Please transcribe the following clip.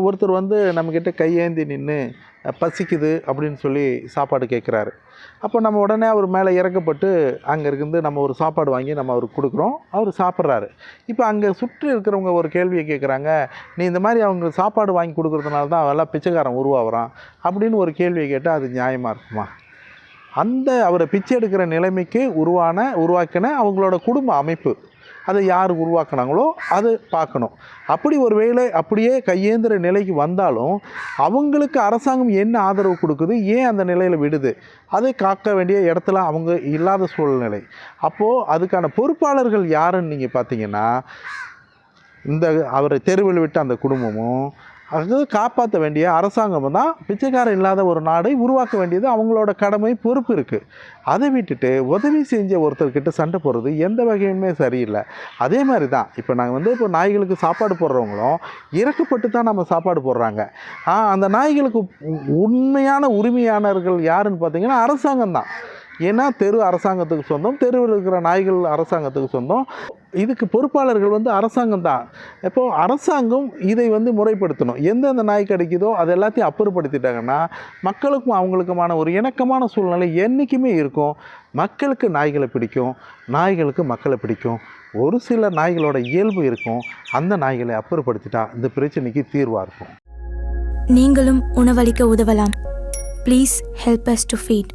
ஒருத்தர் வந்து நம்மக்கிட்ட கையேந்தி நின்று பசிக்குது அப்படின்னு சொல்லி சாப்பாடு கேட்குறாரு. அப்போ நம்ம உடனே அவர் மேலே இறக்கப்பட்டு அங்கே இருந்து நம்ம ஒரு சாப்பாடு வாங்கி நம்ம அவருக்கு கொடுக்குறோம். அவர் சாப்பிட்றாரு. இப்போ அங்கே சுற்றி இருக்கிறவங்க ஒரு கேள்வியை கேட்குறாங்க, நீ இந்த மாதிரி அவங்க சாப்பாடு வாங்கி கொடுக்குறதுனால தான் அவெல்லாம் பிச்சைக்காரன் உருவாகிறான் அப்படின்னு ஒரு கேள்வியை கேட்டால் அது நியாயமாக இருக்குமா? அந்த அவரை பிச்சை எடுக்கிற நிலைமைக்கு உருவாக்கின அவங்களோட குடும்ப அமைப்பு, அதை யார் உருவாக்குனாங்களோ அது பார்க்கணும். அப்படி ஒரு வேளை அப்படியே கையேந்திர நிலைக்கு வந்தாலும் அவங்களுக்கு அரசாங்கம் என்ன ஆதரவு கொடுக்குது, ஏன் அந்த நிலையில் விடுது, அதை காக்க வேண்டிய இடத்துல அவங்க இல்லாத சூழ்நிலை. அப்போது அதுக்கான பொறுப்பாளர்கள் யாருன்னு நீங்கள் பார்த்தீங்கன்னா, இந்த அவரை தெருவில் விட்ட அந்த குடும்பமும் அது காப்பாற்ற வேண்டிய அரசாங்கம் தான். பிச்சைக்காரன் இல்லாத ஒரு நாடை உருவாக்க வேண்டியது அவங்களோட கடமை, பொறுப்பு இருக்குது. அதை விட்டுட்டு உதவி செஞ்ச ஒருத்தர்கிட்ட சண்டை போடுறது எந்த வகையுமே சரியில்லை. அதே மாதிரி தான் இப்போ நாங்கள் வந்து இப்போ நாய்களுக்கு சாப்பாடு போடுறவங்களும் இறக்கப்பட்டு தான் நம்ம சாப்பாடு போடுறாங்க. அந்த நாய்களுக்கு உண்மையான உரிமையானவர்கள் யாருன்னு பார்த்தீங்கன்னா அரசாங்கம் தான். ஏன்னா தெரு அரசாங்கத்துக்கு சொந்தம், தெருவில் இருக்கிற நாய்கள் அரசாங்கத்துக்கு சொந்தம். இதுக்கு பொறுப்பாளர்கள் வந்து அரசாங்கம் தான். இப்போது அரசாங்கம் இதை வந்து முறைப்படுத்தணும். எந்தெந்த நாய் கிடைக்குதோ அது எல்லாத்தையும் அப்புறப்படுத்திட்டாங்கன்னா மக்களுக்கும் அவங்களுக்குமான ஒரு இணக்கமான சூழ்நிலை என்றைக்குமே இருக்கும். மக்களுக்கு நாய்களை பிடிக்கும், நாய்களுக்கு மக்களை பிடிக்கும். ஒரு சில நாய்களோட இயல்பு இருக்கும். அந்த நாய்களை அப்புறப்படுத்திட்டா இந்த பிரச்சனைக்கு தீர்வாக இருக்கும். நீங்களும் உணவளிக்க உதவலாம். Please help us to feet.